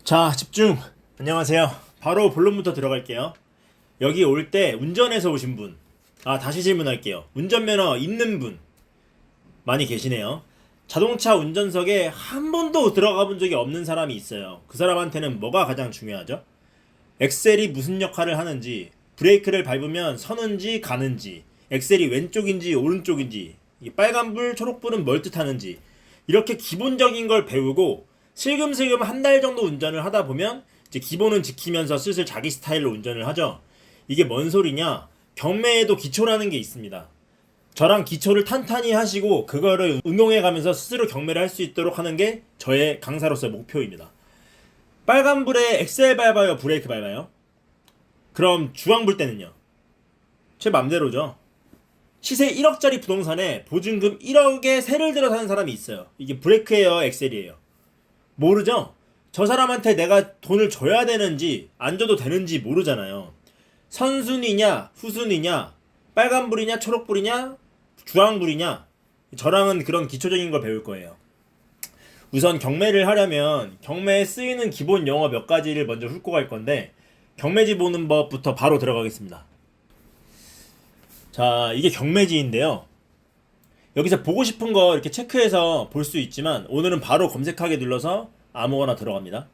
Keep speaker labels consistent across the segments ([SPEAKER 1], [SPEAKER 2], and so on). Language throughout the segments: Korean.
[SPEAKER 1] 자, 집중. 안녕하세요. 바로 본론부터 들어갈게요. 여기 올 때 운전해서 오신 분. 다시 질문할게요. 운전면허 있는 분 많이 계시네요. 자동차 운전석에 한 번도 들어가 본 적이 없는 사람이 있어요. 그 사람한테는 뭐가 가장 중요하죠? 엑셀이 무슨 역할을 하는지, 브레이크를 밟으면 서는지 가는지, 엑셀이 왼쪽인지 오른쪽인지, 이 빨간불, 초록불은 뭘 뜻하는지, 이렇게 기본적인 걸 배우고 슬금슬금 한 달 정도 운전을 하다 보면 이제 기본은 지키면서 슬슬 자기 스타일로 운전을 하죠. 이게 뭔 소리냐? 경매에도 기초라는 게 있습니다. 저랑 기초를 탄탄히 하시고 그거를 응용해 가면서 스스로 경매를 할 수 있도록 하는 게 저의 강사로서의 목표입니다. 빨간불에 엑셀 밟아요, 브레이크 밟아요? 그럼 주황불 때는요? 제 맘대로죠. 시세 1억짜리 부동산에 보증금 1억에 세를 들어 사는 사람이 있어요. 이게 브레이크예요, 엑셀이에요? 모르죠? 저 사람한테 내가 돈을 줘야 되는지 안 줘도 되는지 모르잖아요. 선순위냐 후순위냐, 빨간불이냐 초록불이냐 주황불이냐, 저랑은 그런 기초적인 걸 배울 거예요. 우선 경매를 하려면 경매에 쓰이는 기본 용어 몇 가지를 먼저 훑고 갈 건데, 경매지 보는 법부터 바로 들어가겠습니다. 자, 이게 경매지인데요. 여기서 보고 싶은 거 이렇게 체크해서 볼 수 있지만 오늘은 바로 검색하기 눌러서 아무거나 들어갑니다.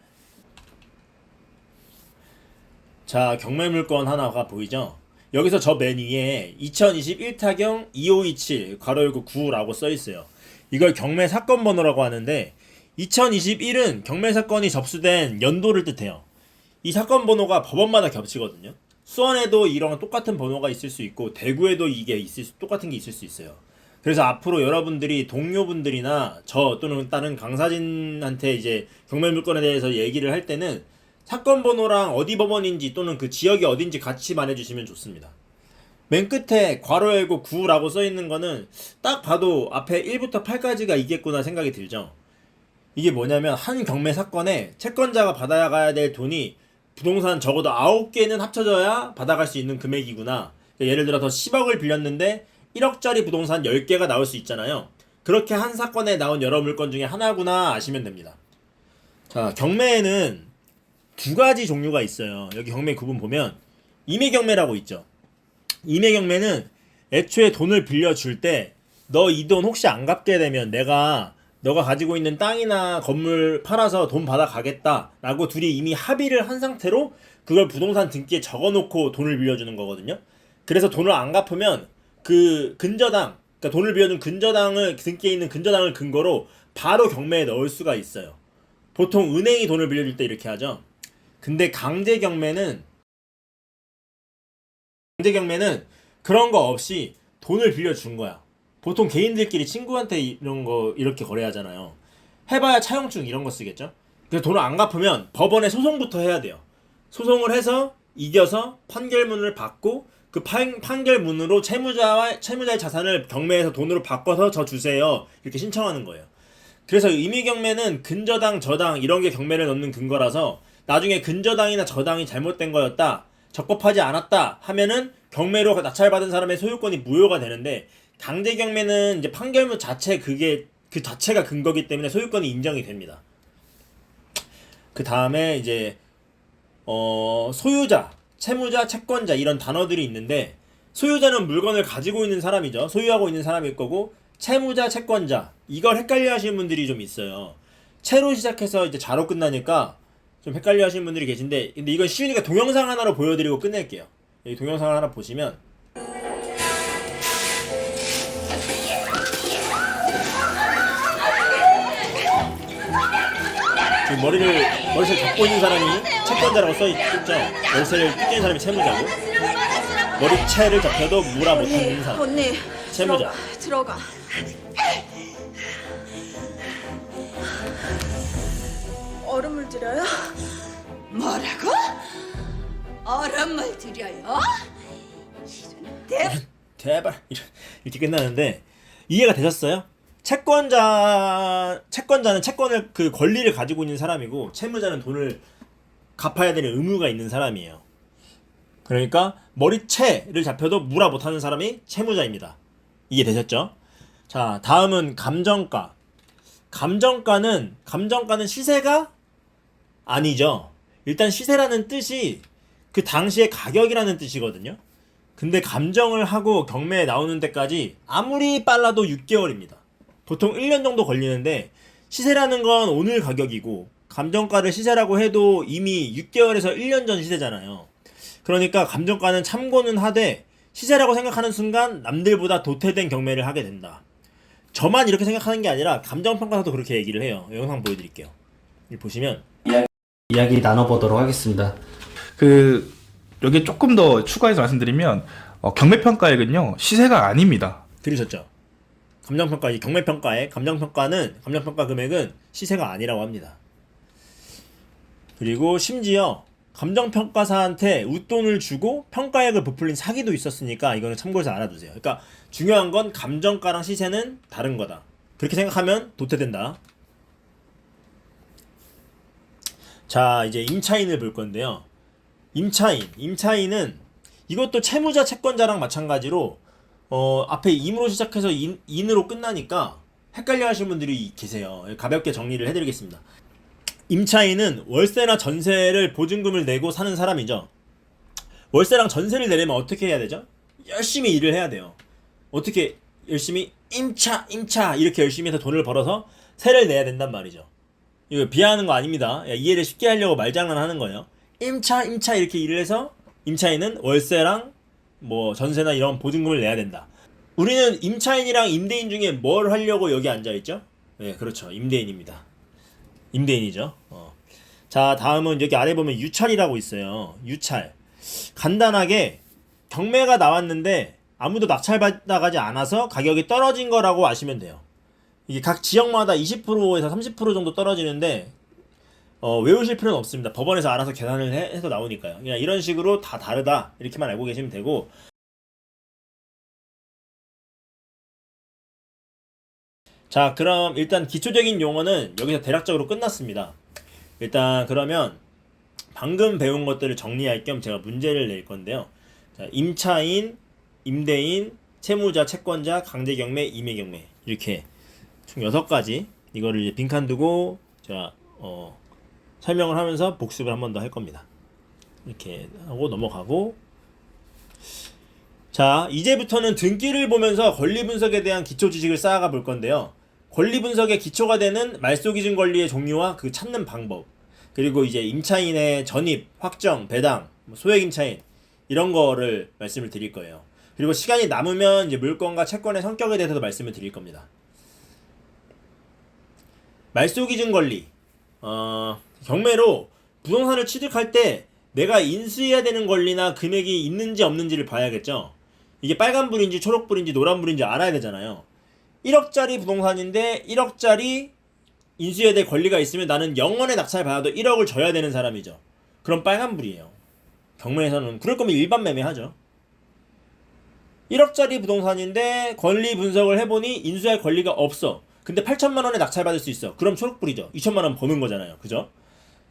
[SPEAKER 1] 자, 경매 물건 하나가 보이죠? 여기서 저 맨 위에 2021 타경 2527 괄호 열고 9라고 써 있어요. 이걸 경매 사건 번호라고 하는데 2021은 경매 사건이 접수된 연도를 뜻해요. 이 사건 번호가 법원마다 겹치거든요. 수원에도 이런 똑같은 번호가 있을 수 있고 대구에도 이게 똑같은 게 있을 수 있어요. 그래서 앞으로 여러분들이 동료분들이나 저 또는 다른 강사진한테 이제 경매 물건에 대해서 얘기를 할 때는 사건 번호랑 어디 법원인지 또는 그 지역이 어딘지 같이 말해주시면 좋습니다. 맨 끝에 괄호 열고 9라고 써있는 거는 딱 봐도 앞에 1부터 8까지가 있겠구나 생각이 들죠. 이게 뭐냐면 한 경매 사건에 채권자가 받아야 가야 될 돈이 부동산 적어도 9개는 합쳐져야 받아갈 수 있는 금액이구나. 예를 들어서 10억을 빌렸는데 1억짜리 부동산 10개가 나올 수 있잖아요. 그렇게 한 사건에 나온 여러 물건 중에 하나구나 아시면 됩니다. 자, 경매에는 두 가지 종류가 있어요. 여기 경매 구분 보면 임의경매라고 있죠. 임의경매는 애초에 돈을 빌려줄 때 너 이 돈 혹시 안 갚게 되면 너가 가지고 있는 땅이나 건물 팔아서 돈 받아가겠다 라고 둘이 이미 합의를 한 상태로 그걸 부동산 등기에 적어놓고 돈을 빌려주는 거거든요. 그래서 돈을 안 갚으면 그 근저당, 그러니까 돈을 빌려준 근저당을, 등기에 있는 근저당을 근거로 바로 경매에 넣을 수가 있어요. 보통 은행이 돈을 빌려줄 때 이렇게 하죠. 근데 강제경매는 그런 거 없이 돈을 빌려준 거야. 보통 개인들끼리 친구한테 이런 거 이렇게 거래하잖아요. 해봐야 차용증 이런 거 쓰겠죠. 그래서 돈을 안 갚으면 법원에 소송부터 해야 돼요. 소송을 해서 이겨서 판결문을 받고 그 판결문으로 채무자의 자산을 경매에서 돈으로 바꿔서 저 주세요 이렇게 신청하는 거예요. 그래서 임의경매는 근저당, 저당 이런 게 경매를 넣는 근거라서 나중에 근저당이나 저당이 잘못된 거였다, 적법하지 않았다 하면은 경매로 낙찰받은 사람의 소유권이 무효가 되는데, 강제경매는 이제 판결문 자체 그 자체가 근거기 때문에 소유권이 인정이 됩니다. 그 다음에 이제 소유자, 채무자, 채권자 이런 단어들이 있는데, 소유자는 물건을 가지고 있는 사람이죠. 소유하고 있는 사람일 거고, 채무자, 채권자 이걸 헷갈려 하시는 분들이 좀 있어요. 채로 시작해서 이제 자로 끝나니까 좀 헷갈려 하시는 분들이 계신데, 근데 이건 쉬우니까 동영상 하나로 보여드리고 끝낼게요. 이 동영상을 하나 보시면 지금 머리를 잡고 있는 사람이 채권자라고 써있죠. 열쇠를 뜯고 있는 사람이 채무자고, 머리채를 잡혀도 무라 못하는 사람
[SPEAKER 2] 언니
[SPEAKER 1] 채무자.
[SPEAKER 2] 들어가. 얼음물 드려요?
[SPEAKER 3] 뭐라고? 얼음물 드려요? 이런
[SPEAKER 1] 제발 이렇게 끝나는데 이해가 되셨어요? 채권자는 채권을 그 권리를 가지고 있는 사람이고, 채무자는 돈을 갚아야 되는 의무가 있는 사람이에요. 그러니까 머리채를 잡혀도 무라 못하는 사람이 채무자입니다. 이해되셨죠? 자, 다음은 감정가. 감정가는 시세가 아니죠. 일단 시세라는 뜻이 그 당시의 가격이라는 뜻이거든요. 근데 감정을 하고 경매에 나오는 데까지 아무리 빨라도 6개월입니다. 보통 1년 정도 걸리는데 시세라는 건 오늘 가격이고 감정가를 시세라고 해도 이미 6개월에서 1년 전 시세잖아요. 그러니까 감정가는 참고는 하되 시세라고 생각하는 순간 남들보다 도태된 경매를 하게 된다. 저만 이렇게 생각하는 게 아니라 감정평가사도 그렇게 얘기를 해요. 영상 보여드릴게요. 여기 보시면
[SPEAKER 4] 이야기 나눠보도록 하겠습니다.
[SPEAKER 5] 여기 조금 더 추가해서 말씀드리면 경매평가액은요 시세가 아닙니다.
[SPEAKER 1] 들으셨죠? 감정평가, 이 경매평가의 감정평가 금액은 시세가 아니라고 합니다. 그리고 심지어 감정평가사한테 웃돈을 주고 평가액을 부풀린 사기도 있었으니까 이거는 참고해서 알아두세요. 그러니까 중요한 건 감정가랑 시세는 다른 거다. 그렇게 생각하면 도태된다. 자, 이제 임차인을 볼 건데요. 임차인은 이것도 채무자 채권자랑 마찬가지로 앞에 임으로 시작해서 인으로 끝나니까 헷갈려 하시는 분들이 계세요. 가볍게 정리를 해드리겠습니다. 임차인은 월세나 전세를 보증금을 내고 사는 사람이죠. 월세랑 전세를 내려면 어떻게 해야 되죠? 열심히 일을 해야 돼요. 어떻게 열심히 임차 이렇게 열심히 해서 돈을 벌어서 세를 내야 된단 말이죠. 이거 비하하는 거 아닙니다. 이해를 쉽게 하려고 말장난하는 거예요. 임차 이렇게 일을 해서 임차인은 월세랑 뭐 전세나 이런 보증금을 내야 된다. 우리는 임차인이랑 임대인 중에 뭘 하려고 여기 앉아있죠? 네, 그렇죠. 임대인입니다. 임대인이죠. 자, 다음은 여기 아래 보면 유찰이라고 있어요. 유찰. 간단하게 경매가 나왔는데 아무도 낙찰받아가지 않아서 가격이 떨어진 거라고 아시면 돼요. 이게 각 지역마다 20%에서 30% 정도 떨어지는데 외우실 필요는 없습니다. 법원에서 알아서 계산을 해서 나오니까요. 그냥 이런 식으로 다 다르다 이렇게만 알고 계시면 되고, 자, 그럼 일단 기초적인 용어는 여기서 대략적으로 끝났습니다. 일단 그러면 방금 배운 것들을 정리할 겸 제가 문제를 낼 건데요. 자, 임차인, 임대인, 채무자, 채권자, 강제경매, 임의경매 이렇게 총 6가지 이거를 이제 빈칸 두고 제가 설명을 하면서 복습을 한 번 더 할 겁니다. 이렇게 하고 넘어가고, 자, 이제부터는 등기를 보면서 권리 분석에 대한 기초 지식을 쌓아가 볼 건데요. 권리 분석의 기초가 되는 말소기준 권리의 종류와 그 찾는 방법, 그리고 이제 임차인의 전입, 확정, 배당, 소액 임차인 이런 거를 말씀을 드릴 거예요. 그리고 시간이 남으면 이제 물건과 채권의 성격에 대해서도 말씀을 드릴 겁니다. 말소기준 권리. 경매로 부동산을 취득할 때 내가 인수해야 되는 권리나 금액이 있는지 없는지를 봐야겠죠. 이게 빨간불인지 초록불인지 노란불인지 알아야 되잖아요. 1억짜리 부동산인데 1억짜리 인수해야 될 권리가 있으면 나는 영원의 낙찰 받아도 1억을 줘야 되는 사람이죠. 그럼 빨간불이에요. 경매에서는 그럴 거면 일반 매매하죠. 1억짜리 부동산인데 권리 분석을 해보니 인수할 권리가 없어. 근데 8천만 원에 낙찰 받을 수 있어. 그럼 초록불이죠. 2천만 원 버는 거잖아요. 그죠?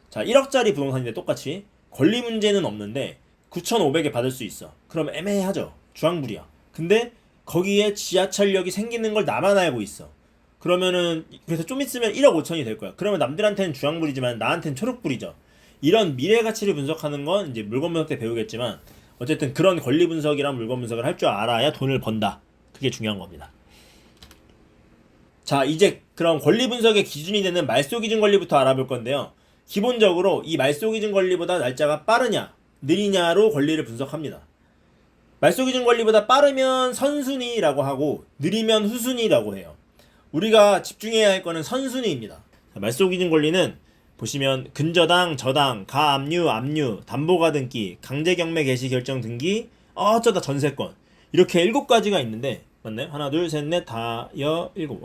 [SPEAKER 1] 자, 1억짜리 부동산인데 똑같이 권리 문제는 없는데 9,500에 받을 수 있어. 그럼 애매하죠. 주황불이야. 근데 거기에 지하철역이 생기는 걸 나만 알고 있어. 그러면은 그래서 좀 있으면 1억 5천이 될 거야. 그러면 남들한테는 주황불이지만 나한테는 초록불이죠. 이런 미래 가치를 분석하는 건 이제 물건 분석 때 배우겠지만 어쨌든 그런 권리 분석이랑 물건 분석을 할 줄 알아야 돈을 번다. 그게 중요한 겁니다. 자, 이제 그럼 권리 분석의 기준이 되는 말소기준 권리부터 알아볼 건데요. 기본적으로 이 말소기준 권리보다 날짜가 빠르냐 느리냐로 권리를 분석합니다. 말소기준 권리보다 빠르면 선순위라고 하고 느리면 후순위라고 해요. 우리가 집중해야 할 거는 선순위입니다. 말소기준 권리는 보시면 근저당, 저당, 가압류, 압류, 담보가 등기, 강제경매 개시 결정 등기, 어쩌다 전세권 이렇게 7가지가 있는데 맞나요? 하나, 둘, 셋, 넷, 다, 일곱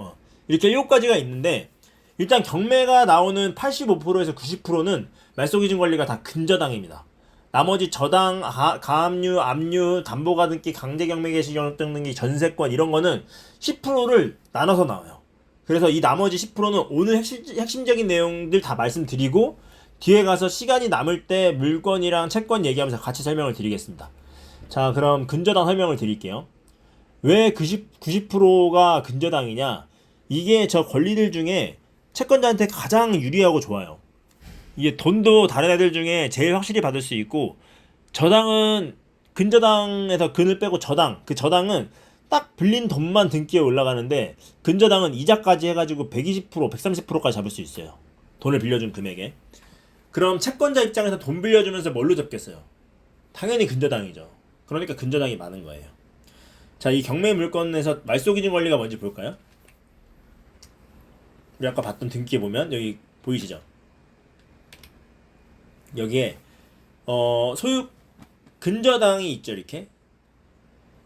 [SPEAKER 1] 이렇게 7가지가 있는데 일단 경매가 나오는 85%에서 90%는 말소기준 권리가 다 근저당입니다. 나머지 저당, 가압류, 압류, 담보가 등기, 강제경매 개시 결정 등기, 전세권 이런 거는 10%를 나눠서 나와요. 그래서 이 나머지 10%는 오늘 핵심적인 내용들 다 말씀드리고 뒤에 가서 시간이 남을 때 물건이랑 채권 얘기하면서 같이 설명을 드리겠습니다. 자, 그럼 근저당 설명을 드릴게요. 왜 90%가 근저당이냐? 이게 저 권리들 중에 채권자한테 가장 유리하고 좋아요. 이게 돈도 다른 애들 중에 제일 확실히 받을 수 있고, 저당은 근저당에서 근을 빼고 저당, 그 저당은 딱 빌린 돈만 등기에 올라가는데, 근저당은 이자까지 해가지고 120%, 130%까지 잡을 수 있어요. 돈을 빌려준 금액에. 그럼 채권자 입장에서 돈 빌려주면서 뭘로 잡겠어요? 당연히 근저당이죠. 그러니까 근저당이 많은 거예요. 자, 이 경매 물건에서 말소기준 권리가 뭔지 볼까요? 우리 아까 봤던 등기에 보면 여기 보이시죠? 여기에 소유 근저당이 있죠. 이렇게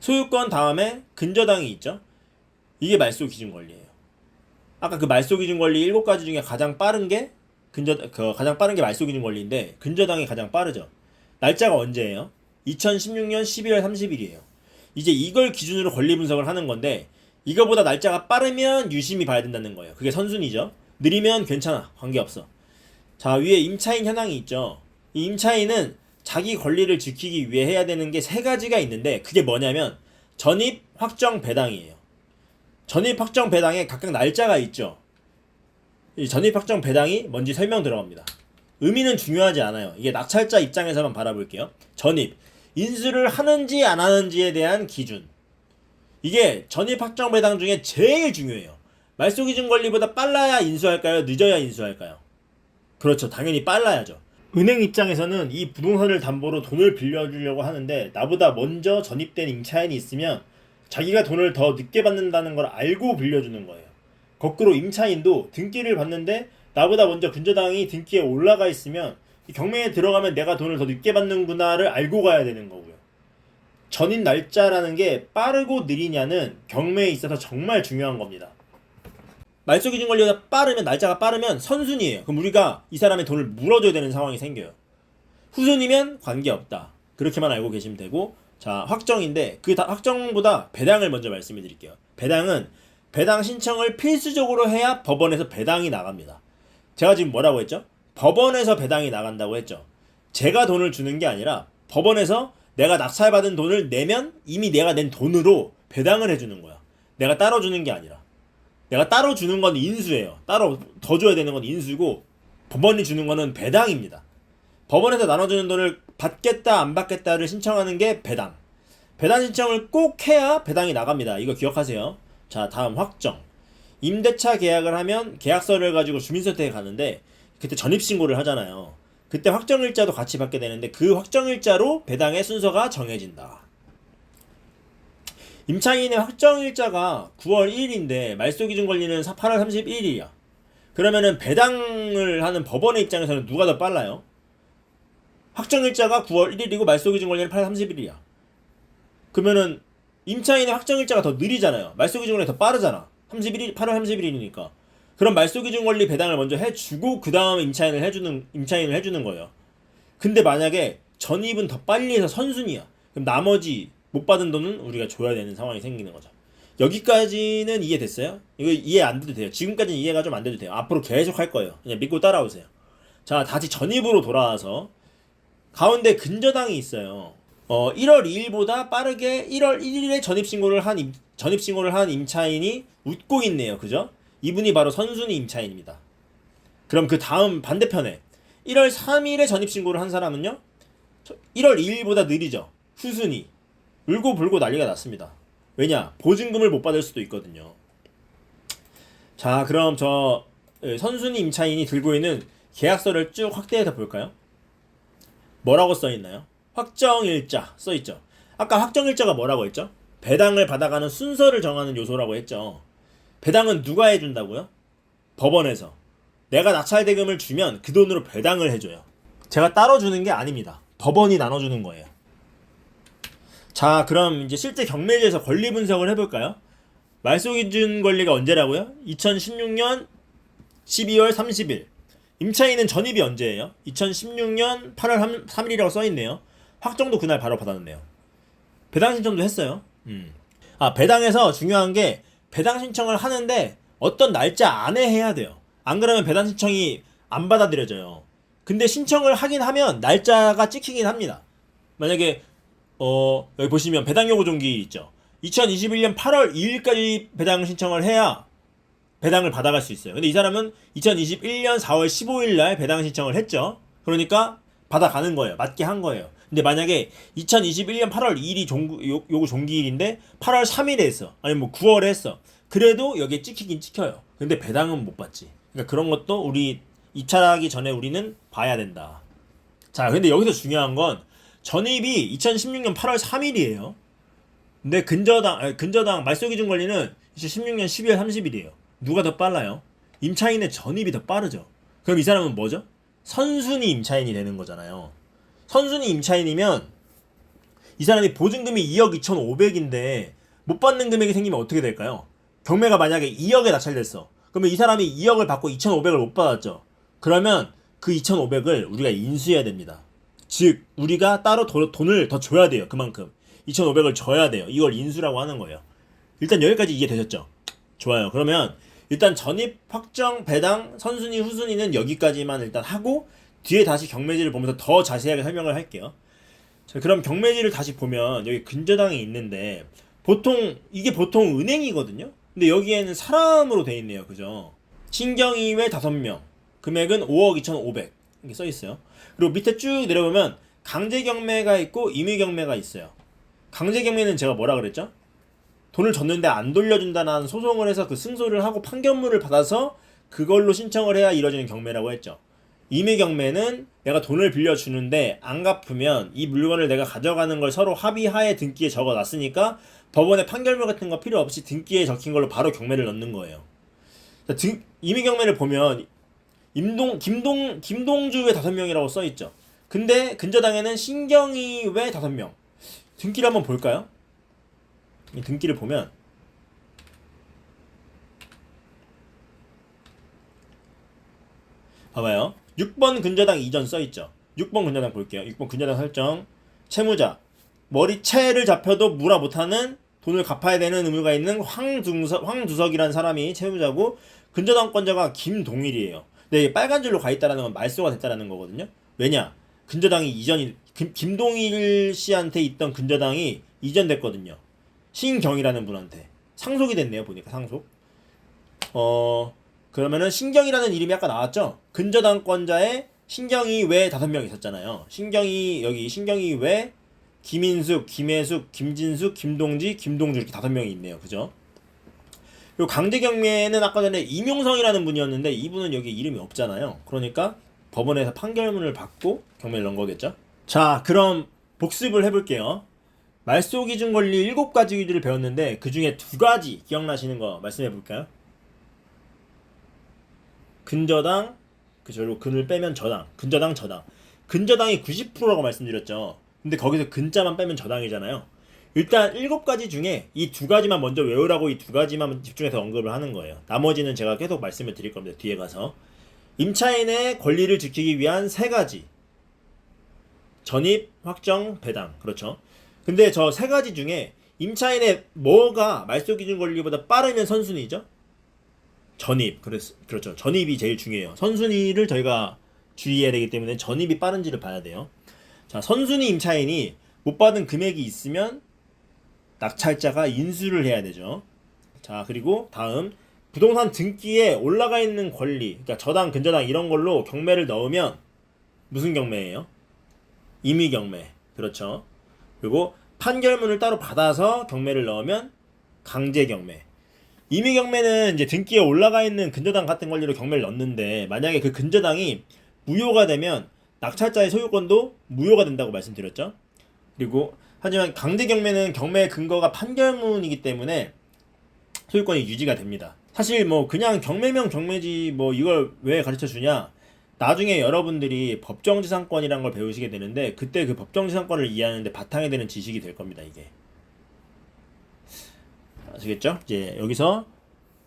[SPEAKER 1] 소유권 다음에 근저당이 있죠. 이게 말소기준 권리예요. 아까 그 말소기준 권리 7가지 중에 가장 빠른 게 가장 빠른 게 말소기준 권리인데, 근저당이 가장 빠르죠. 날짜가 언제예요? 2016년 12월 30일이에요. 이제 이걸 기준으로 권리 분석을 하는 건데, 이거보다 날짜가 빠르면 유심히 봐야 된다는 거예요. 그게 선순위죠. 느리면 괜찮아, 관계없어. 자, 위에 임차인 현황이 있죠. 이 임차인은 자기 권리를 지키기 위해 해야 되는 게 3가지가 있는데, 그게 뭐냐면 전입, 확정, 배당이에요. 전입, 확정, 배당에 각각 날짜가 있죠. 이 전입, 확정, 배당이 뭔지 설명 들어갑니다. 의미는 중요하지 않아요. 이게 낙찰자 입장에서만 바라볼게요. 전입, 인수를 하는지 안 하는지에 대한 기준. 이게 전입, 확정, 배당 중에 제일 중요해요. 말소기준 권리보다 빨라야 인수할까요? 늦어야 인수할까요? 그렇죠. 당연히 빨라야죠. 은행 입장에서는 이 부동산을 담보로 돈을 빌려주려고 하는데, 나보다 먼저 전입된 임차인이 있으면 자기가 돈을 더 늦게 받는다는 걸 알고 빌려주는 거예요. 거꾸로 임차인도 등기를 받는데 나보다 먼저 근저당이 등기에 올라가 있으면 경매에 들어가면 내가 돈을 더 늦게 받는구나를 알고 가야 되는 거고요. 전입 날짜라는 게 빠르고 느리냐는 경매에 있어서 정말 중요한 겁니다. 말소기준 권리보다 빠르면, 날짜가 빠르면 선순위예요. 그럼 우리가 이 사람의 돈을 물어줘야 되는 상황이 생겨요. 후순위면 관계없다. 그렇게만 알고 계시면 되고, 자, 확정인데 그 확정보다 배당을 먼저 말씀해 드릴게요. 배당은 배당 신청을 필수적으로 해야 법원에서 배당이 나갑니다. 제가 지금 뭐라고 했죠? 법원에서 배당이 나간다고 했죠. 제가 돈을 주는 게 아니라 법원에서 내가 낙찰받은 돈을 내면 이미 내가 낸 돈으로 배당을 해주는 거야. 내가 따로 주는 게 아니라. 내가 따로 주는 건 인수예요. 따로 더 줘야 되는 건 인수고, 법원이 주는 거는 배당입니다. 법원에서 나눠주는 돈을 받겠다 안 받겠다를 신청하는 게 배당. 배당 신청을 꼭 해야 배당이 나갑니다. 이거 기억하세요. 자, 다음 확정. 임대차 계약을 하면 계약서를 가지고 주민센터에 가는데, 그때 전입신고를 하잖아요. 그때 확정일자도 같이 받게 되는데, 그 확정일자로 배당의 순서가 정해진다. 임차인의 확정일자가 9월 1일인데 말소기준 권리는 8월 31일이야. 그러면은 배당을 하는 법원의 입장에서는 누가 더 빨라요? 확정일자가 9월 1일이고 말소기준 권리는 8월 30일이야. 그러면은 임차인의 확정일자가 더 느리잖아요. 말소기준 권리 더 빠르잖아. 8월 30일이니까. 그럼 말소기준 권리 배당을 먼저 해주고 그 다음에 임차인을 해주는 거예요. 근데 만약에 전입은 더 빨리 해서 선순위야. 그럼 나머지 못 받은 돈은 우리가 줘야 되는 상황이 생기는 거죠. 여기까지는 이해됐어요? 이거 이해 안 돼도 돼요. 지금까지는 이해가 좀 안 돼도 돼요. 앞으로 계속 할 거예요. 그냥 믿고 따라오세요. 자, 다시 전입으로 돌아와서 가운데 근저당이 있어요. 1월 2일보다 빠르게 1월 1일에 전입신고를 한 임차인이 웃고 있네요. 그죠? 이분이 바로 선순위 임차인입니다. 그럼 그 다음 반대편에 1월 3일에 전입신고를 한 사람은요? 1월 2일보다 느리죠. 후순위. 울고 불고 난리가 났습니다. 왜냐? 보증금을 못 받을 수도 있거든요. 자, 그럼 저 선순위 임차인이 들고 있는 계약서를 쭉 확대해서 볼까요? 뭐라고 써있나요? 확정일자 써있죠. 아까 확정일자가 뭐라고 했죠? 배당을 받아가는 순서를 정하는 요소라고 했죠. 배당은 누가 해준다고요? 법원에서. 내가 낙찰대금을 주면 그 돈으로 배당을 해줘요. 제가 따로 주는 게 아닙니다. 법원이 나눠주는 거예요. 자, 그럼 이제 실제 경매지에서 권리 분석을 해볼까요? 말소기준 권리가 언제라고요? 2016년 12월 30일. 임차인은 전입이 언제예요? 2016년 8월 3일이라고 써있네요. 확정도 그날 바로 받았네요. 배당 신청도 했어요. 배당에서 중요한 게 배당 신청을 하는데 어떤 날짜 안에 해야 돼요. 안 그러면 배당 신청이 안 받아들여져요. 근데 신청을 하긴 하면 날짜가 찍히긴 합니다. 만약에 여기 보시면 배당 요구 종기 있죠. 2021년 8월 2일까지 배당 신청을 해야 배당을 받아갈 수 있어요. 근데 이 사람은 2021년 4월 15일 날 배당 신청을 했죠. 그러니까 받아가는 거예요. 맞게 한 거예요. 근데 만약에 2021년 8월 2일이 요거 종기일인데 8월 3일에 했어. 아니 뭐 9월에 했어. 그래도 여기에 찍히긴 찍혀요. 근데 배당은 못 받지. 그러니까 그런 것도 우리 입찰하기 전에 우리는 봐야 된다. 자, 근데 여기서 중요한 건 전입이 2016년 8월 3일이에요. 근데 근저당 말소기준 권리는 2016년 12월 30일이에요. 누가 더 빨라요? 임차인의 전입이 더 빠르죠. 그럼 이 사람은 뭐죠? 선순위 임차인이 되는 거잖아요. 선순위 임차인이면 이 사람이 보증금이 2억 2,500인데 못 받는 금액이 생기면 어떻게 될까요? 경매가 만약에 2억에 낙찰됐어. 그러면 이 사람이 2억을 받고 2,500을 못 받았죠. 그러면 그 2,500을 우리가 인수해야 됩니다. 즉 우리가 따로 돈을 더 줘야 돼요. 그만큼 2,500을 줘야 돼요. 이걸 인수라고 하는 거예요. 일단 여기까지 이해되셨죠? 좋아요. 그러면 일단 전입, 확정, 배당, 선순위, 후순위는 여기까지만 일단 하고 뒤에 다시 경매지를 보면서 더 자세하게 설명을 할게요. 자, 그럼 경매지를 다시 보면 여기 근저당이 있는데 이게 보통 은행이거든요. 근데 여기에는 사람으로 돼 있네요. 그죠? 신경이외 5명, 금액은 5억 2,500 이렇게 써 있어요. 그리고 밑에 쭉 내려보면 강제경매가 있고 임의경매가 있어요. 강제경매는 제가 뭐라 그랬죠? 돈을 줬는데 안 돌려준다는 소송을 해서 그 승소를 하고 판결문을 받아서 그걸로 신청을 해야 이루어지는 경매라고 했죠. 임의경매는 내가 돈을 빌려주는데 안 갚으면 이 물건을 내가 가져가는 걸 서로 합의하에 등기에 적어놨으니까 법원에 판결문 같은 거 필요 없이 등기에 적힌 걸로 바로 경매를 넣는 거예요. 임의경매를 보면 김동주 외 5명이라고 써있죠. 근데 근저당에는 신경이 외 5명. 등기를 한번 볼까요? 이 등기를 보면 봐봐요. 6번 근저당 이전 써있죠. 6번 근저당 볼게요. 6번 근저당 설정. 채무자. 머리채를 잡혀도 무라 못하는 돈을 갚아야 되는 의무가 있는 황두석이라는 사람이 채무자고 근저당권자가 김동일이에요. 근데 이게 빨간 줄로 가 있다는 건 말소가 됐다는 거거든요. 왜냐? 근저당이 김동일 씨한테 있던 근저당이 이전됐거든요. 신경이라는 분한테 상속이 됐네요. 보니까 상속. 그러면은 신경이라는 이름이 아까 나왔죠. 근저당권자에 신경이 외 5명 있었잖아요. 신경이 외 김인숙, 김혜숙, 김진숙, 김동지, 김동주 이렇게 5명이 있네요. 그죠? 요 강제경매는 아까 전에 이명성이라는 분이었는데 이분은 여기 이름이 없잖아요. 그러니까 법원에서 판결문을 받고 경매를 넣은 거겠죠. 자, 그럼 복습을 해볼게요. 말소기준 권리 7가지 위주를 배웠는데 그 중에 2가지 기억나시는 거 말씀해 볼까요? 근저당, 그리고 근을 빼면 저당, 근저당, 저당. 근저당이 90%라고 말씀드렸죠. 근데 거기서 근자만 빼면 저당이잖아요. 일단 7가지 중에 이 2가지만 먼저 외우라고 이 2가지만 집중해서 언급을 하는 거예요. 나머지는 제가 계속 말씀을 드릴 겁니다. 뒤에 가서. 임차인의 권리를 지키기 위한 3가지. 전입, 확정, 배당. 그렇죠. 근데 저 3가지 중에 임차인의 뭐가 말소기준 권리보다 빠르면 선순위죠? 전입. 그렇죠. 전입이 제일 중요해요. 선순위를 저희가 주의해야 되기 때문에 전입이 빠른지를 봐야 돼요. 자, 선순위 임차인이 못 받은 금액이 있으면 낙찰자가 인수를 해야 되죠. 자, 그리고 다음 부동산 등기에 올라가 있는 권리, 그러니까 저당, 근저당 이런 걸로 경매를 넣으면 무슨 경매예요? 임의경매. 그렇죠. 그리고 판결문을 따로 받아서 경매를 넣으면 강제경매. 임의경매는 이제 등기에 올라가 있는 근저당 같은 권리로 경매를 넣는데 만약에 그 근저당이 무효가 되면 낙찰자의 소유권도 무효가 된다고 말씀드렸죠. 그리고 하지만 강제경매는 경매의 근거가 판결문이기 때문에 소유권이 유지가 됩니다. 사실 뭐 그냥 경매명 경매지 뭐 이걸 왜 가르쳐 주냐? 나중에 여러분들이 법정지상권이란 걸 배우시게 되는데 그때 그 법정지상권을 이해하는데 바탕이 되는 지식이 될 겁니다. 이게 아시겠죠? 이제 여기서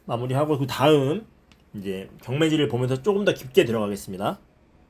[SPEAKER 1] 마무리하고 그 다음 이제 경매지를 보면서 조금 더 깊게 들어가겠습니다.